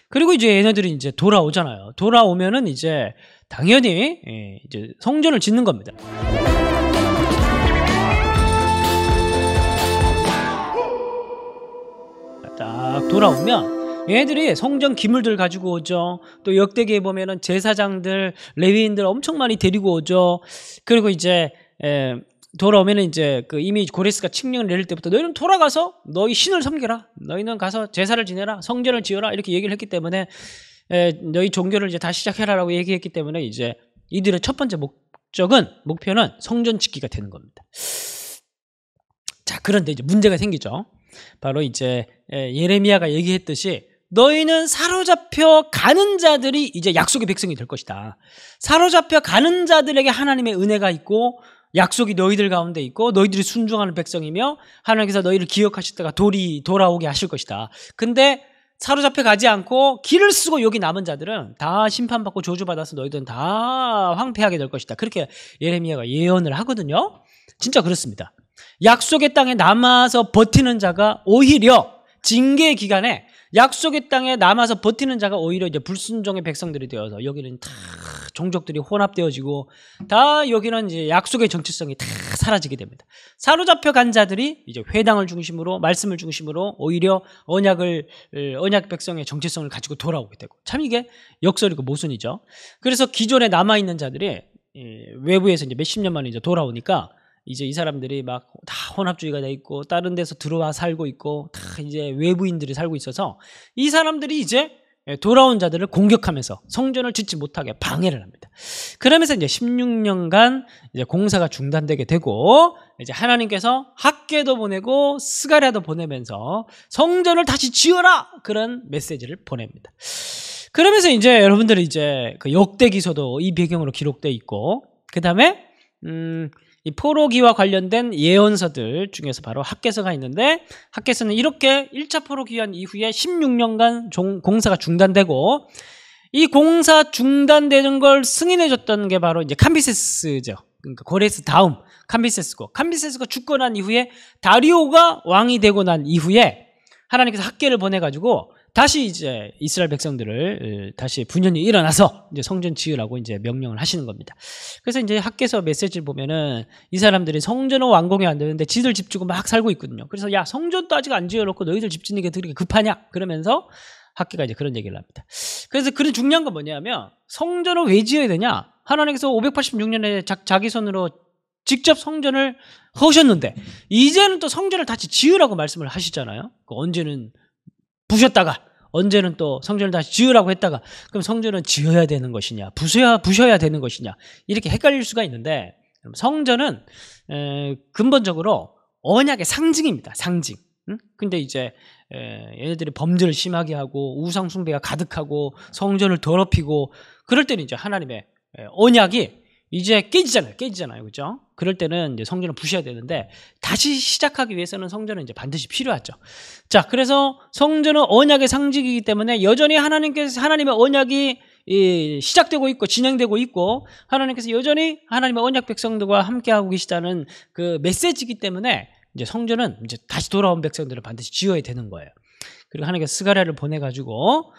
그리고 이제 얘네들이 이제 돌아오잖아요. 돌아오면은 이제 당연히 이제 성전을 짓는 겁니다. 딱 돌아오면 얘네들이 성전 기물들 가지고 오죠. 또 역대기에 보면은 제사장들, 레위인들 엄청 많이 데리고 오죠. 그리고 이제 돌아오면은 이제 그 이미 고레스가 칙령을 내릴 때부터 너희는 돌아가서 너희 신을 섬겨라. 너희는 가서 제사를 지내라. 성전을 지어라. 이렇게 얘기를 했기 때문에 너희 종교를 이제 다시 시작해라라고 얘기했기 때문에 이제 이들의 첫 번째 목표는 성전 짓기가 되는 겁니다. 자, 그런데 이제 문제가 생기죠. 바로 이제 예레미야가 얘기했듯이 너희는 사로잡혀 가는 자들이 이제 약속의 백성이 될 것이다. 사로잡혀 가는 자들에게 하나님의 은혜가 있고 약속이 너희들 가운데 있고 너희들이 순종하는 백성이며 하나님께서 너희를 기억하시다가 돌아오게 하실 것이다. 근데 사로잡혀 가지 않고 길을 쓰고 여기 남은 자들은 다 심판받고 저주받아서 너희들은 다 황폐하게 될 것이다. 그렇게 예레미야가 예언을 하거든요. 진짜 그렇습니다. 약속의 땅에 남아서 버티는 자가 오히려 징계 기간에 약속의 땅에 남아서 버티는 자가 오히려 이제 불순종의 백성들이 되어서 여기는 다 종족들이 혼합되어지고 다 여기는 이제 약속의 정체성이 다 사라지게 됩니다. 사로잡혀 간 자들이 이제 회당을 중심으로 말씀을 중심으로 오히려 언약 백성의 정체성을 가지고 돌아오게 되고 참 이게 역설이고 모순이죠. 그래서 기존에 남아 있는 자들이 외부에서 이제 몇십 년 만에 이제 돌아오니까 이제 이 사람들이 막 다 혼합주의가 돼 있고 다른 데서 들어와 살고 있고 다 이제 외부인들이 살고 있어서 이 사람들이 이제 돌아온 자들을 공격하면서 성전을 짓지 못하게 방해를 합니다. 그러면서 이제 16년간 이제 공사가 중단되게 되고 이제 하나님께서 학개도 보내고 스가랴도 보내면서 성전을 다시 지어라 그런 메시지를 보냅니다. 그러면서 이제 여러분들이 이제 그 역대기서도 이 배경으로 기록돼 있고 그 다음에 이 포로기와 관련된 예언서들 중에서 바로 학개서가 있는데 학개서는 이렇게 1차 포로기한 이후에 16년간 공사가 중단되고 이 공사 중단되는 걸 승인해줬던 게 바로 이제 캄비세스죠. 그러니까 고레스 다음 캄비세스고 캄비세스가 죽고 난 이후에 다리오가 왕이 되고 난 이후에 하나님께서 학개를 보내가지고 다시 이제 이스라엘 백성들을 다시 분연히 일어나서 이제 성전 지으라고 이제 명령을 하시는 겁니다. 그래서 이제 학개서 메시지를 보면은 이 사람들이 성전은 완공이 안 되는데 지들 집 주고 막 살고 있거든요. 그래서 야, 성전도 아직 안 지어놓고 너희들 집 짓는 게 되게 급하냐? 그러면서 학개가 이제 그런 얘기를 합니다. 그래서 그런 중요한 건 뭐냐면 성전을 왜 지어야 되냐? 하나님께서 586년에 자기 손으로 직접 성전을 허셨는데 이제는 또 성전을 다시 지으라고 말씀을 하시잖아요. 언제는 부셨다가 언제는 또 성전을 다시 지으라고 했다가 그럼 성전은 지어야 되는 것이냐 부셔야 되는 것이냐 이렇게 헷갈릴 수가 있는데 성전은 근본적으로 언약의 상징입니다. 상징. 근데 이제 얘네들이 범죄를 심하게 하고 우상 숭배가 가득하고 성전을 더럽히고 그럴 때는 이제 하나님의 언약이 이제 깨지잖아요. 그죠? 그럴 때는 이제 성전을 부셔야 되는데 다시 시작하기 위해서는 성전은 이제 반드시 필요하죠. 자, 그래서 성전은 언약의 상징이기 때문에 여전히 하나님의 언약이 시작되고 있고 진행되고 있고 하나님께서 여전히 하나님의 언약 백성들과 함께하고 계시다는 그 메시지이기 때문에 이제 성전은 이제 다시 돌아온 백성들을 반드시 지어야 되는 거예요. 그리고 하나님께서 스가랴를 보내가지고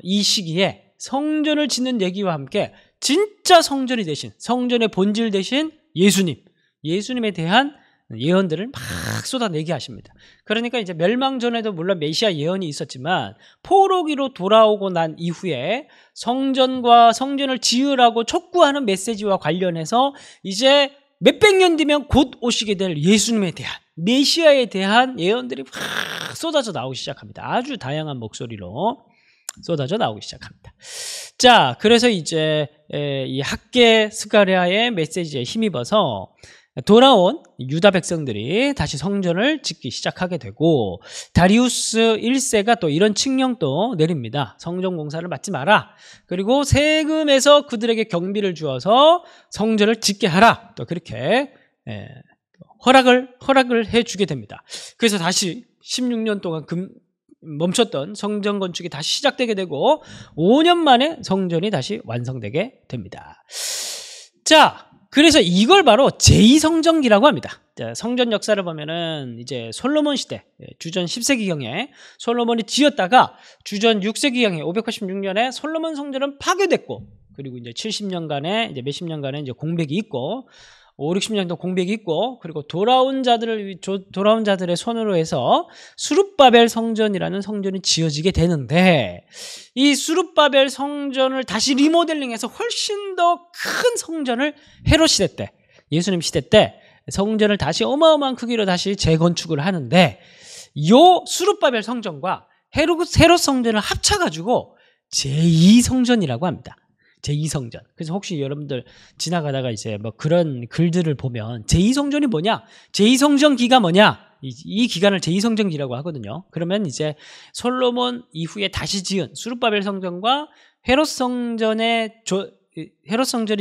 이 시기에 성전을 짓는 얘기와 함께 진짜 성전이 되신 성전의 본질 되신 예수님에 대한 예언들을 막 쏟아내게 하십니다. 그러니까 이제 멸망 전에도 물론 메시아 예언이 있었지만 포로기로 돌아오고 난 이후에 성전을 지으라고 촉구하는 메시지와 관련해서 이제 몇백 년 뒤면 곧 오시게 될 예수님에 대한 메시아에 대한 예언들이 막 쏟아져 나오기 시작합니다. 아주 다양한 목소리로 쏟아져 나오기 시작합니다. 자, 그래서 이제 이 학개 스가랴의 메시지에 힘입어서 돌아온 유다 백성들이 다시 성전을 짓기 시작하게 되고 다리우스 1세가 또 이런 칙령도 내립니다. 성전 공사를 맡지 마라. 그리고 세금에서 그들에게 경비를 주어서 성전을 짓게 하라. 또 그렇게 허락을 해주게 됩니다. 그래서 다시 16년 동안 멈췄던 성전 건축이 다시 시작되게 되고 5년 만에 성전이 다시 완성되게 됩니다. 자, 그래서 이걸 바로 제2성전기라고 합니다. 성전 역사를 보면은 이제 솔로몬 시대, 주전 10세기경에 솔로몬이 지었다가 주전 6세기경에 586년에 솔로몬 성전은 파괴됐고, 그리고 이제 70년간의 이제 몇십 년간의 이제 공백이 있고, 5, 60년도 공백이 있고, 그리고 돌아온 자들의 손으로 해서 수룹바벨 성전이라는 성전이 지어지게 되는데, 이 수룹바벨 성전을 다시 리모델링해서 훨씬 더 큰 성전을 헤롯 시대 때, 예수님 시대 때 성전을 다시 어마어마한 크기로 다시 재건축을 하는데, 요 수룹바벨 성전과 헤롯 성전을 합쳐가지고 제2성전이라고 합니다. 제2성전. 그래서 혹시 여러분들 지나가다가 이제 뭐 그런 글들을 보면 제2성전이 뭐냐? 제2성전기가 뭐냐? 이 기간을 제2성전기라고 하거든요. 그러면 이제 솔로몬 이후에 다시 지은 수룹바벨 성전과 헤롯 성전이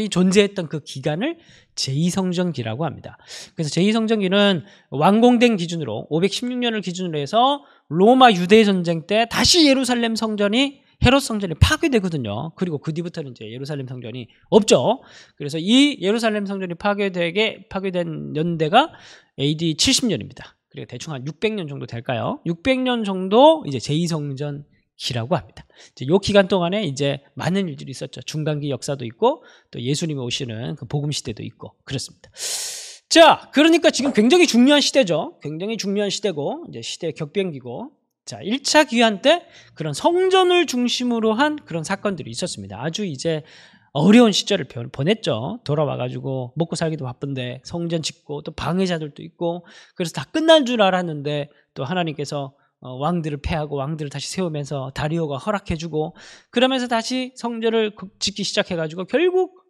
존재했던 그 기간을 제2성전기라고 합니다. 그래서 제2성전기는 완공된 기준으로 516년을 기준으로 해서 로마 유대 전쟁 때 다시 예루살렘 성전이 헤롯 성전이 파괴되거든요. 그리고 그 뒤부터는 이제 예루살렘 성전이 없죠. 그래서 이 예루살렘 성전이 파괴된 연대가 AD 70년입니다. 그리고 대충 한 600년 정도 될까요? 600년 정도 이제 제2성전기라고 합니다. 이제 요 기간 동안에 이제 많은 일들이 있었죠. 중간기 역사도 있고, 또 예수님이 오시는 그 복음 시대도 있고, 그렇습니다. 자, 그러니까 지금 굉장히 중요한 시대죠. 굉장히 중요한 시대고, 이제 시대의 격변기고, 자, 1차 귀환 때 그런 성전을 중심으로 한 그런 사건들이 있었습니다. 아주 이제 어려운 시절을 보냈죠. 돌아와가지고 먹고 살기도 바쁜데 성전 짓고 또 방해자들도 있고, 그래서 다 끝난 줄 알았는데 또 하나님께서 왕들을 패하고 왕들을 다시 세우면서 다리오가 허락해주고, 그러면서 다시 성전을 짓기 시작해가지고 결국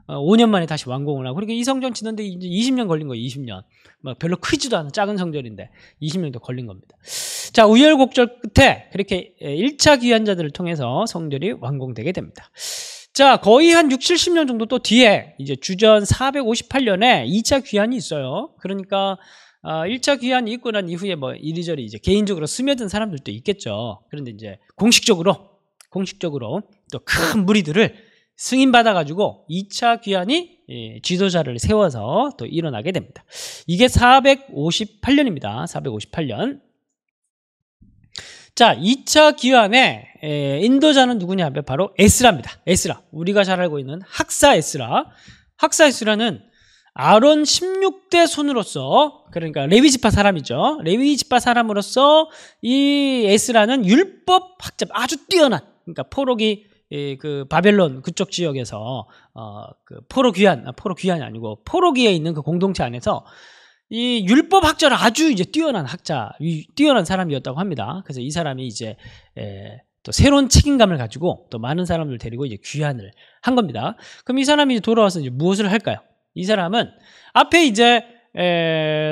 5년 만에 다시 완공을 하고, 그러니까 이 성전 짓는데 이제 20년 걸린 거예요. 20년. 별로 크지도 않은 작은 성전인데 20년도 걸린 겁니다. 자, 우여곡절 끝에 그렇게 1차 귀환자들을 통해서 성전이 완공되게 됩니다. 자, 거의 한 6, 70년 정도 또 뒤에 이제 주전 458년에 2차 귀환이 있어요. 그러니까 1차 귀환이 있고 난 이후에 뭐 이리저리 이제 개인적으로 스며든 사람들도 있겠죠. 그런데 이제 공식적으로 또 큰 무리들을 승인받아가지고 2차 귀환이 지도자를 세워서 또 일어나게 됩니다. 이게 458년입니다. 458년. 자, 2차 귀환의 인도자는 누구냐면 바로 에스라입니다. 에스라. 우리가 잘 알고 있는 학사 에스라. 학사 에스라는 아론 16대 손으로서, 그러니까 레위 지파 사람이죠. 레위 지파 사람으로서 이 에스라는 율법 학자, 아주 뛰어난, 그러니까 포로기 그 바벨론 그쪽 지역에서 그 포로귀환이 아니고 포로기에 있는 그 공동체 안에서 이 율법 학자로 아주 이제 뛰어난 사람이었다고 합니다. 그래서 이 사람이 이제 또 새로운 책임감을 가지고 또 많은 사람들 데리고 이제 귀환을 한 겁니다. 그럼 이 사람이 돌아와서 이제 무엇을 할까요? 이 사람은 앞에 이제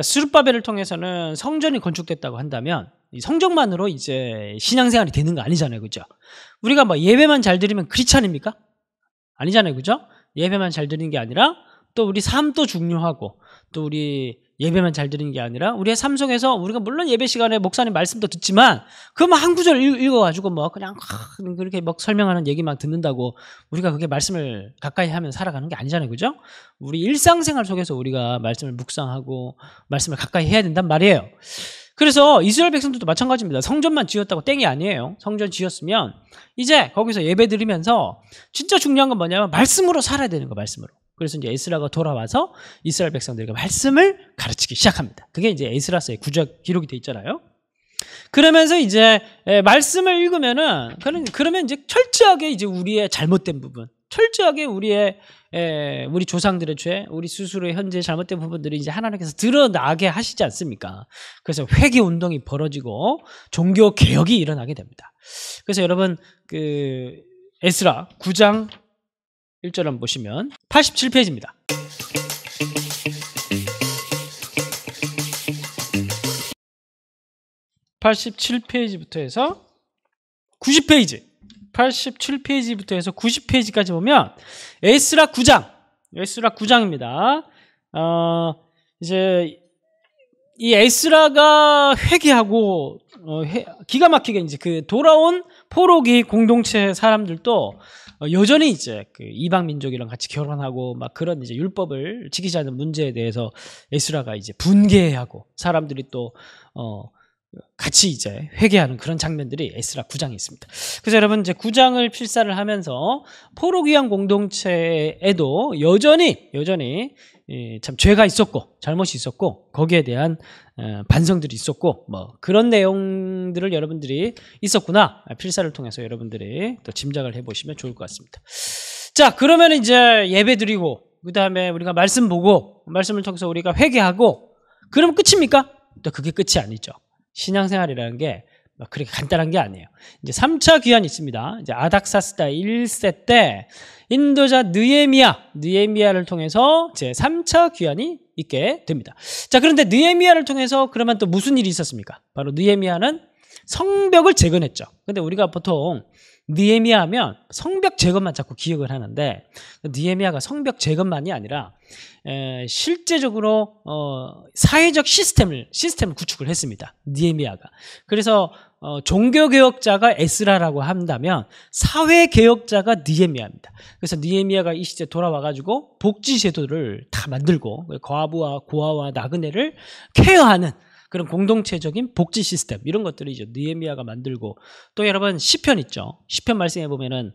스룹바벨을 통해서는 성전이 건축됐다고 한다면 이 성전만으로 이제 신앙생활이 되는 거 아니잖아요, 그죠? 우리가 뭐 예배만 잘 드리면 크리스찬입니까? 아니잖아요, 그죠? 예배만 잘 드리는 게 아니라 또 우리 삶도 중요하고, 또 우리 예배만 잘 드리는 게 아니라 우리의 삶 속에서 우리가 물론 예배 시간에 목사님 말씀도 듣지만 그만 한 구절 읽어가지고 뭐 그냥 그렇게 막 설명하는 얘기만 듣는다고 우리가 그게 말씀을 가까이 하면 살아가는 게 아니잖아요, 그죠? 우리 일상생활 속에서 우리가 말씀을 묵상하고 말씀을 가까이 해야 된단 말이에요. 그래서 이스라엘 백성들도 마찬가지입니다. 성전만 지었다고 땡이 아니에요. 성전 지었으면 이제 거기서 예배 드리면서 진짜 중요한 건 뭐냐면 말씀으로 살아야 되는 거, 말씀으로. 그래서 이제 에스라가 돌아와서 이스라엘 백성들에게 말씀을 가르치기 시작합니다. 그게 이제 에스라서의 구적 기록이 돼 있잖아요. 그러면서 이제 말씀을 읽으면은 그러면 이제 철저하게 이제 우리의 잘못된 부분, 철저하게 우리 조상들의 죄, 우리 스스로의 현재 잘못된 부분들이 이제 하나님께서 드러나게 하시지 않습니까? 그래서 회개 운동이 벌어지고 종교 개혁이 일어나게 됩니다. 그래서 여러분 그 에스라 9장 1절 한번 보시면 87페이지입니다. 87페이지부터 해서 90페이지. 87페이지부터 해서 90페이지까지 보면 에스라 9장입니다. 이제 이 에스라가 회개하고 기가 막히게 이제 그 돌아온 포로기 공동체 사람들도 여전히 이제 그 이방 민족이랑 같이 결혼하고 막 그런 이제 율법을 지키지 않는 문제에 대해서 에스라가 이제 분개하고 사람들이 또 같이 이제 회개하는 그런 장면들이 에스라 9장에 있습니다. 그래서 여러분 이제 9장을 필사를 하면서 포로 귀환 공동체에도 여전히 참 죄가 있었고 잘못이 있었고 거기에 대한 반성들이 있었고 뭐 그런 내용들을 여러분들이 있었구나 필사를 통해서 여러분들이 또 짐작을 해보시면 좋을 것 같습니다. 자, 그러면 이제 예배 드리고 그 다음에 우리가 말씀 보고 말씀을 통해서 우리가 회개하고 그러면 끝입니까? 또 그게 끝이 아니죠. 신앙생활이라는 게 그렇게 간단한 게 아니에요. 이제 3차 귀환이 있습니다. 이제 아닥사스다 1세 때 인도자 느헤미야를 통해서 제 3차 귀환이 있게 됩니다. 자, 그런데 느헤미야를 통해서 그러면 또 무슨 일이 있었습니까? 바로 느헤미야는 성벽을 재건했죠. 근데 우리가 보통 느헤미야 하면 성벽 재건만 자꾸 기억을 하는데 느헤미야가 성벽 재건만이 아니라 실제적으로 사회적 시스템을 구축을 했습니다. 느헤미야가. 그래서 종교개혁자가 에스라라고 한다면 사회개혁자가 느헤미야입니다. 그래서 느헤미야가 이 시대에 돌아와가지고 복지제도를 다 만들고 과부와 고아와 나그네를 케어하는 그런 공동체적인 복지 시스템 이런 것들을 이제 느헤미야가 만들고 또 여러분 시편 있죠. 시편 말씀해 보면은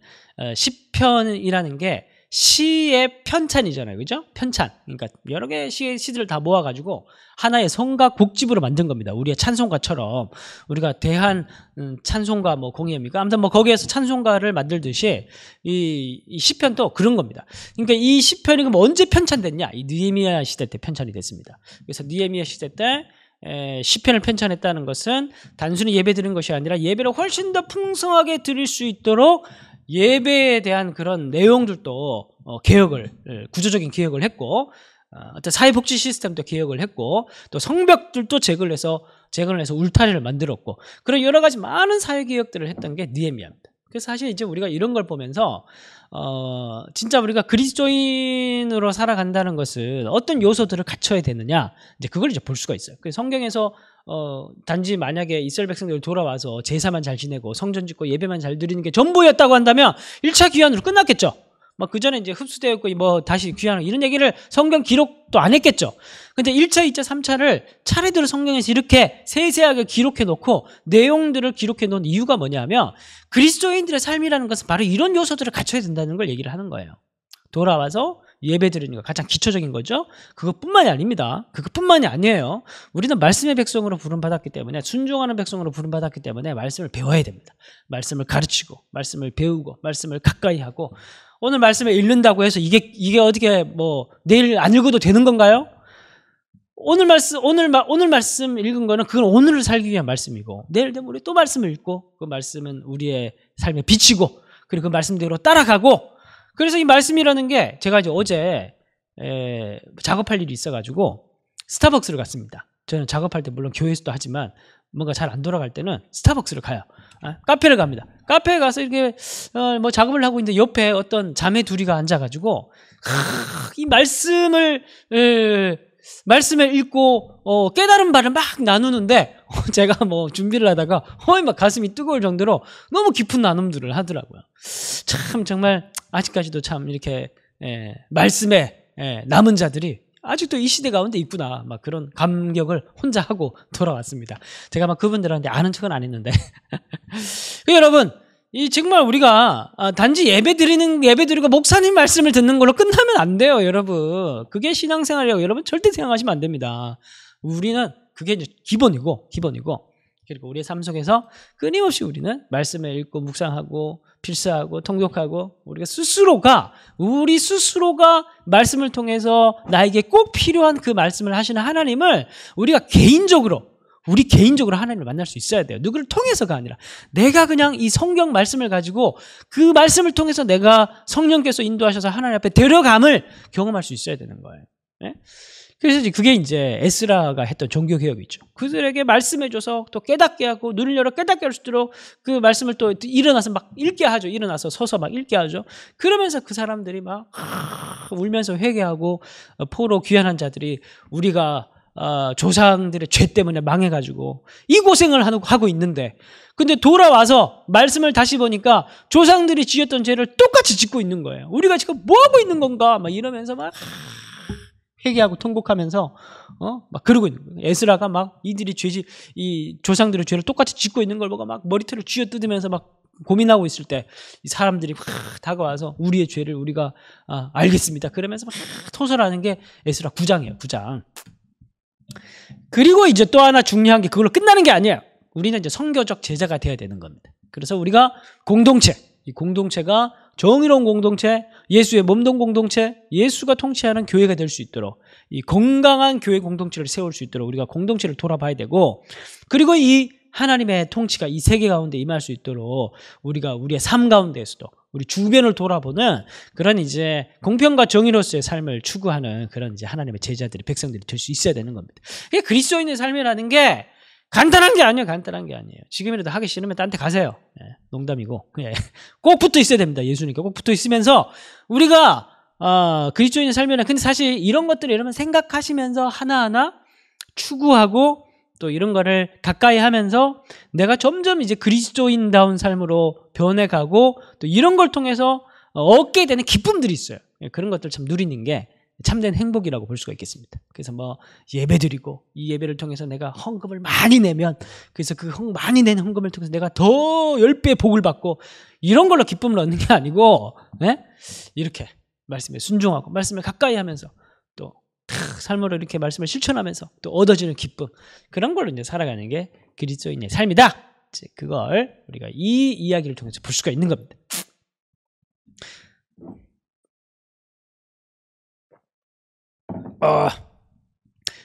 시편이라는 게 시의 편찬이잖아요. 그죠? 편찬. 그러니까 여러 개의 시들을 다 모아가지고 하나의 성가 곡집으로 만든 겁니다. 우리의 찬송가처럼 우리가 대한 찬송가 뭐 공예입니까? 아무튼 뭐 거기에서 찬송가를 만들듯이 이 시편도 그런 겁니다. 그러니까 이 시편이 그럼 언제 편찬됐냐? 이 느헤미야 시대 때 편찬이 됐습니다. 그래서 느헤미야 시대 때 시편을 편찬했다는 것은 단순히 예배 드리는 것이 아니라 예배를 훨씬 더 풍성하게 드릴 수 있도록 예배에 대한 그런 내용들도 구조적인 개혁을 했고 어떤 사회복지 시스템도 개혁을 했고 또 성벽들도 재건을 해서 울타리를 만들었고 그런 여러 가지 많은 사회개혁들을 했던 게 느헤미야입니다. 그래서 사실 이제 우리가 이런 걸 보면서 진짜 우리가 그리스도인으로 살아간다는 것은 어떤 요소들을 갖춰야 되느냐 이제 그걸 이제 볼 수가 있어요. 그래서 성경에서 단지 만약에 이스라엘 백성들이 돌아와서 제사만 잘 지내고 성전 짓고 예배만 잘 드리는 게 전부였다고 한다면 1차 귀환으로 끝났겠죠. 막 그 전에 이제 흡수되었고 뭐 다시 귀환하고 이런 얘기를 성경 기록도 안 했겠죠. 근데 1차, 2차, 3차를 차례대로 성경에서 이렇게 세세하게 기록해 놓고 내용들을 기록해 놓은 이유가 뭐냐면 그리스도인들의 삶이라는 것은 바로 이런 요소들을 갖춰야 된다는 걸 얘기를 하는 거예요. 돌아와서 예배 드리는 거 가장 기초적인 거죠. 그것뿐만이 아닙니다. 그것뿐만이 아니에요. 우리는 말씀의 백성으로 부름받았기 때문에 순종하는 백성으로 부름받았기 때문에 말씀을 배워야 됩니다. 말씀을 가르치고 말씀을 배우고 말씀을 가까이 하고 오늘 말씀을 읽는다고 해서 이게 어떻게 뭐 내일 안 읽어도 되는 건가요? 오늘 말씀 읽은 거는 그건 오늘을 살기 위한 말씀이고 내일 되면 우리 또 말씀을 읽고 그 말씀은 우리의 삶에 비치고 그리고 그 말씀대로 따라가고 그래서 이 말씀이라는 게 제가 이제 어제 작업할 일이 있어가지고 스타벅스를 갔습니다. 저는 작업할 때 물론 교회에서도 하지만 뭔가 잘 안 돌아갈 때는 스타벅스를 가요. 카페를 갑니다. 카페에 가서 이렇게 뭐 작업을 하고 있는데 옆에 어떤 자매 둘이가 앉아가지고 이 말씀을 읽고 깨달은 바를 막 나누는데 제가 뭐 준비를 하다가 막 가슴이 뜨거울 정도로 너무 깊은 나눔들을 하더라고요. 참 정말 아직까지도 참 이렇게 말씀에 남은 자들이 아직도 이 시대 가운데 있구나 막 그런 감격을 혼자 하고 돌아왔습니다. 제가 막 그분들한테 아는 척은 안 했는데 여러분 이 정말 우리가 단지 예배 드리고 목사님 말씀을 듣는 걸로 끝나면 안 돼요. 여러분 그게 신앙생활이라고 여러분 절대 생각하시면 안 됩니다. 우리는 그게 이제 기본이고 그리고 우리의 삶 속에서 끊임없이 우리는 말씀을 읽고 묵상하고 필사하고 통독하고 우리 스스로가 말씀을 통해서 나에게 꼭 필요한 그 말씀을 하시는 하나님을 우리가 개인적으로 하나님을 만날 수 있어야 돼요. 누구를 통해서가 아니라 내가 그냥 이 성경 말씀을 가지고 그 말씀을 통해서 내가 성령께서 인도하셔서 하나님 앞에 데려감을 경험할 수 있어야 되는 거예요. 네? 그래서 그게 이제 에스라가 했던 종교개혁이죠. 그들에게 말씀해줘서 또 깨닫게 하고 눈을 열어 깨닫게 할 수 있도록 그 말씀을 또 일어나서 막 읽게 하죠. 일어나서 서서 막 읽게 하죠. 그러면서 그 사람들이 막 울면서 회개하고 포로 귀환한 자들이 우리가 조상들의 죄 때문에 망해가지고 이 고생을 하고 있는데, 근데 돌아와서 말씀을 다시 보니까 조상들이 지었던 죄를 똑같이 짓고 있는 거예요. 우리가 지금 뭐 하고 있는 건가 막 이러면서 막 회개하고 통곡하면서 막 그러고 있는 거예요. 에스라가 막 이 조상들의 죄를 똑같이 짓고 있는 걸 보고 막 머리털을 쥐어뜯으면서 막 고민하고 있을 때 이 사람들이 막 다가와서 우리의 죄를 우리가 알겠습니다 그러면서 막 토설하는 게 에스라 9장이에요. 9장. 그리고 이제 또 하나 중요한 게 그걸로 끝나는 게 아니에요. 우리는 이제 선교적 제자가 돼야 되는 겁니다. 그래서 우리가 공동체, 이 공동체가 정의로운 공동체, 예수의 몸동 공동체, 예수가 통치하는 교회가 될 수 있도록, 이 건강한 교회 공동체를 세울 수 있도록 우리가 공동체를 돌아봐야 되고, 그리고 이 하나님의 통치가 이 세계 가운데 임할 수 있도록 우리가 우리의 삶 가운데에서도 우리 주변을 돌아보는 그런 이제 공평과 정의로서의 삶을 추구하는 그런 이제 하나님의 제자들이, 백성들이 될 수 있어야 되는 겁니다. 이게 그리스도인의 삶이라는 게 간단한 게 아니에요. 간단한 게 아니에요. 지금이라도 하기 싫으면 딴 데 가세요. 농담이고. 꼭 붙어 있어야 됩니다. 예수님께 꼭 붙어 있으면서 우리가 그리스도인의 삶이라, 근데 사실 이런 것들을 여러분 생각하시면서 하나하나 추구하고 또 이런 거를 가까이 하면서 내가 점점 이제 그리스도인다운 삶으로 변해가고 또 이런 걸 통해서 얻게 되는 기쁨들이 있어요. 그런 것들 참 누리는 게 참된 행복이라고 볼 수가 있겠습니다. 그래서 뭐 예배드리고 이 예배를 통해서 내가 헌금을 많이 내면, 그래서 그 많이 낸 헌금을 통해서 내가 더 10배 복을 받고 이런 걸로 기쁨을 얻는 게 아니고, 이렇게 말씀에 순종하고 말씀을 가까이 하면서 또 삶으로 이렇게 말씀을 실천하면서 또 얻어지는 기쁨, 그런 걸로 이제 살아가는 게 그리스도인의 삶이다. 이제 그걸 우리가 이 이야기를 통해서 볼 수가 있는 겁니다.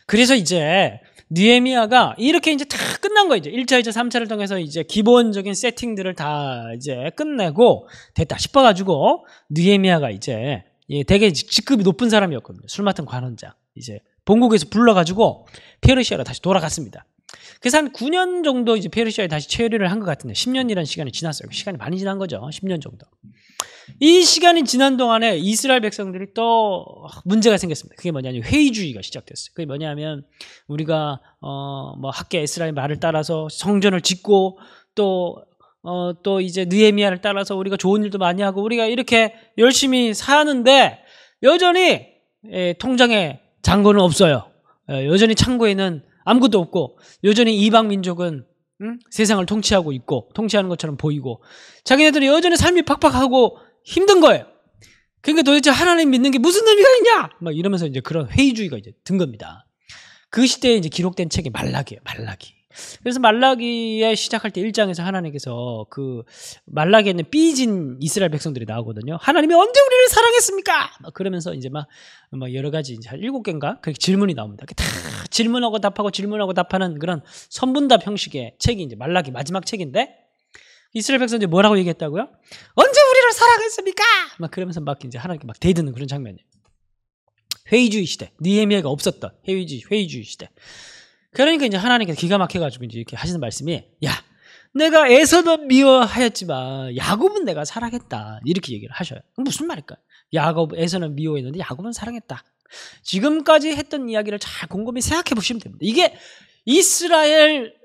그래서 이제 느헤미야가 이렇게 이제 다 끝난 거예요. 이제 1차, 2차, 3차를 통해서 이제 기본적인 세팅들을 다 이제 끝내고 됐다 싶어가지고 느헤미야가 이제 되게 직급이 높은 사람이었거든요. 술 맡은 관원장. 이제 본국에서 불러가지고 페르시아로 다시 돌아갔습니다. 그래서 한 9년 정도 이제 페르시아에 다시 체류를 한 것 같은데 10년이라는 시간이 지났어요. 시간이 많이 지난 거죠. 10년 정도. 이 시간이 지난 동안에 이스라엘 백성들이 또 문제가 생겼습니다. 그게 뭐냐면 회의주의가 시작됐어요. 그게 뭐냐면 우리가 뭐 학계 에스라의 말을 따라서 성전을 짓고 또 이제 느헤미야를 따라서 우리가 좋은 일도 많이 하고 우리가 이렇게 열심히 사는데 여전히 통장에 잔고는 없어요. 여전히 창고에는 아무것도 없고 여전히 이방 민족은 세상을 통치하고 있고 통치하는 것처럼 보이고 자기네들이 여전히 삶이 팍팍하고 힘든 거예요. 그러니까 도대체 하나님 믿는 게 무슨 의미가 있냐? 막 이러면서 이제 그런 회의주의가 이제 든 겁니다. 그 시대에 이제 기록된 책이 말라기예요. 말라기. 그래서 말라기에 시작할 때 1장에서 하나님께서 그 말라기에 있는 삐진 이스라엘 백성들이 나오거든요. 하나님이 언제 우리를 사랑했습니까? 막 그러면서 이제 막 여러 가지 이제 한 7개인가 그렇게 질문이 나옵니다. 다 질문하고 답하고 질문하고 답하는 그런 선분답 형식의 책이 이제 말라기 마지막 책인데 이스라엘 백성들이 뭐라고 얘기했다고요? 언제 우리를 사랑했습니까? 막 그러면서 막 이제 하나님께 막 대드는 그런 장면이에요. 회의주의 시대, 느헤미야가 없었던 회의주의 시대. 그러니까 이제 하나님께서 기가 막혀가지고 이제 이렇게 하시는 말씀이, 야, 내가 에서는 미워하였지만 야곱은 내가 사랑했다. 이렇게 얘기를 하셔요. 무슨 말일까요? 에서는 미워했는데 야곱은 사랑했다. 지금까지 했던 이야기를 잘 곰곰이 생각해 보시면 됩니다. 이게 이스라엘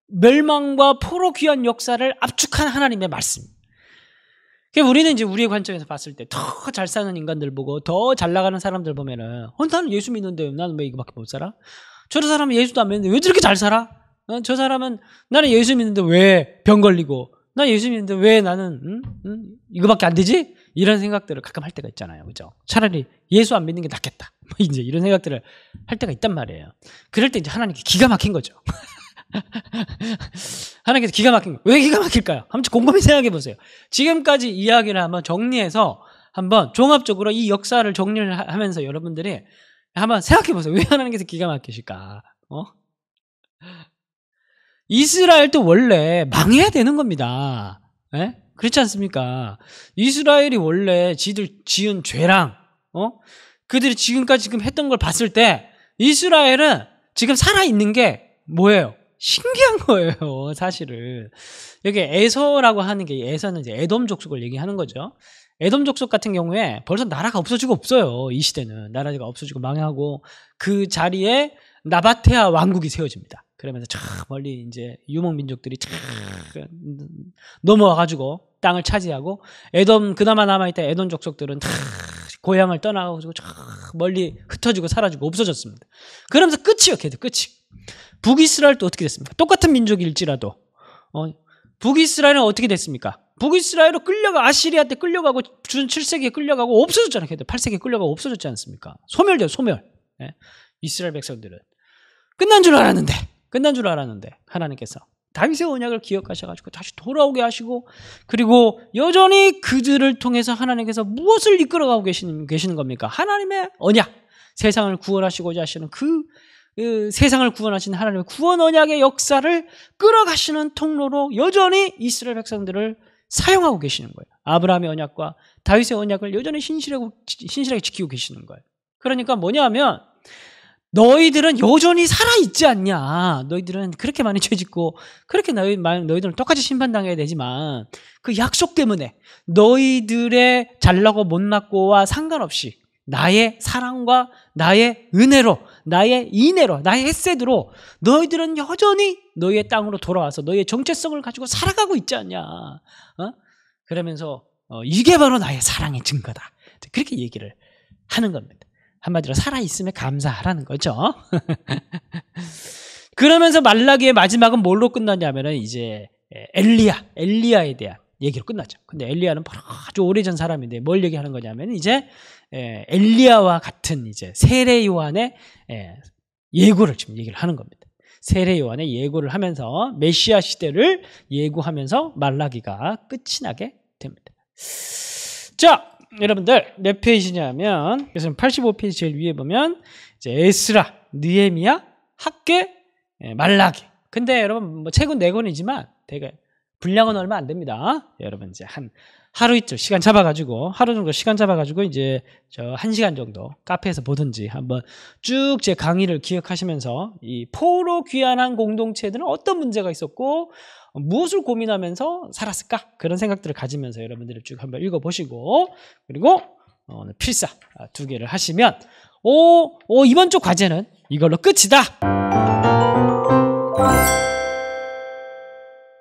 멸망과 포로 귀환 역사를 압축한 하나님의 말씀입니다. 우리는 이제 우리의 관점에서 봤을 때 더 잘 사는 인간들 보고 더 잘 나가는 사람들 보면은 나는 예수 믿는데 나는 왜 이거밖에 못 살아? 저 사람은 예수도 안 믿는데 왜 저렇게 잘 살아? 저 사람은 나는 예수 믿는데 왜 병 걸리고 나 예수 믿는데 왜 나는 이거밖에 안 되지? 이런 생각들을 가끔 할 때가 있잖아요. 그죠? 차라리 예수 안 믿는 게 낫겠다. 이제 이런 생각들을 할 때가 있단 말이에요. 그럴 때 이제 하나님께 기가 막힌 거죠. 하나님께서 기가 막힌 거예요. 왜 기가 막힐까요? 한번 곰곰이 생각해 보세요. 지금까지 이야기를 한번 정리해서 한번 종합적으로 이 역사를 정리를 하면서 여러분들이 한번 생각해 보세요. 왜 하나님께서 기가 막히실까? 이스라엘도 원래 망해야 되는 겁니다. 그렇지 않습니까? 이스라엘이 원래 지들 지은 죄랑 그들이 지금까지 했던 걸 봤을 때 이스라엘은 지금 살아있는 게 뭐예요? 신기한 거예요, 사실은. 여기 에서라고 하는 게, 에서는 이제 에돔 족속을 얘기하는 거죠. 에돔 족속 같은 경우에 벌써 나라가 없어지고 없어요. 이 시대는 나라가 없어지고 망하고 그 자리에 나바테아 왕국이 세워집니다. 그러면서 저 멀리 이제 유목민족들이 넘어와가지고 땅을 차지하고 에돔 그나마 남아있던 에돔 족속들은 고향을 떠나가지고 저 멀리 흩어지고 사라지고 없어졌습니다. 그러면서 끝이요, 걔들 끝이. 북이스라엘도 어떻게 됐습니까? 똑같은 민족일지라도 북이스라엘은 어떻게 됐습니까? 북이스라엘로 끌려가 아시리아 때 끌려가고 준 7세기에 끌려가고 없어졌잖아요. 걔들 8세기에 끌려가고 없어졌지 않습니까? 소멸돼요, 소멸. 예? 이스라엘 백성들은 끝난 줄 알았는데 하나님께서 다윗의 언약을 기억하셔가지고 다시 돌아오게 하시고, 그리고 여전히 그들을 통해서 하나님께서 무엇을 이끌어가고 계시는 겁니까? 하나님의 언약, 세상을 구원하시고자 하시는 그 세상을 구원하시는 하나님의 구원 언약의 역사를 끌어가시는 통로로 여전히 이스라엘 백성들을 사용하고 계시는 거예요. 아브라함의 언약과 다윗의 언약을 여전히 신실하게 지키고 계시는 거예요. 그러니까 뭐냐면 너희들은 여전히 살아있지 않냐. 너희들은 그렇게 많이 죄짓고 그렇게 너희들은 똑같이 심판당해야 되지만 그 약속 때문에 너희들의 잘나고 못났고와 상관없이 나의 사랑과 나의 은혜로, 나의 인애로, 나의 햇셋으로 너희들은 여전히 너희의 땅으로 돌아와서 너희의 정체성을 가지고 살아가고 있지 않냐. 그러면서 이게 바로 나의 사랑의 증거다. 그렇게 얘기를 하는 겁니다. 한마디로 살아있음에 감사하라는 거죠. 그러면서 말라기의 마지막은 뭘로 끝났냐면은 이제 엘리야에 대한 얘기로 끝났죠. 근데 엘리야는 아주 오래전 사람인데 뭘 얘기하는 거냐면 이제 엘리야와 같은 이제 세례 요한의 예고를 지금 얘기를 하는 겁니다. 세례 요한의 예고를 하면서 메시아 시대를 예고하면서 말라기가 끝이 나게 됩니다. 자, 여러분들 몇 페이지냐면, 그래서 85페이지 제일 위에 보면 이제 에스라, 느헤미야, 학개, 말라기. 근데 여러분 뭐 책은 4권이지만 되게 분량은 얼마 안 됩니다. 여러분 이제 한 하루 이틀 시간 잡아가지고 하루 정도 시간 잡아가지고 이제 저 1시간 정도 카페에서 보든지 한번 쭉 제 강의를 기억하시면서 이 포로 귀환한 공동체들은 어떤 문제가 있었고 무엇을 고민하면서 살았을까? 그런 생각들을 가지면서 여러분들이 쭉 한번 읽어보시고, 그리고 필사 2개를 하시면 이번 주 과제는 이걸로 끝이다.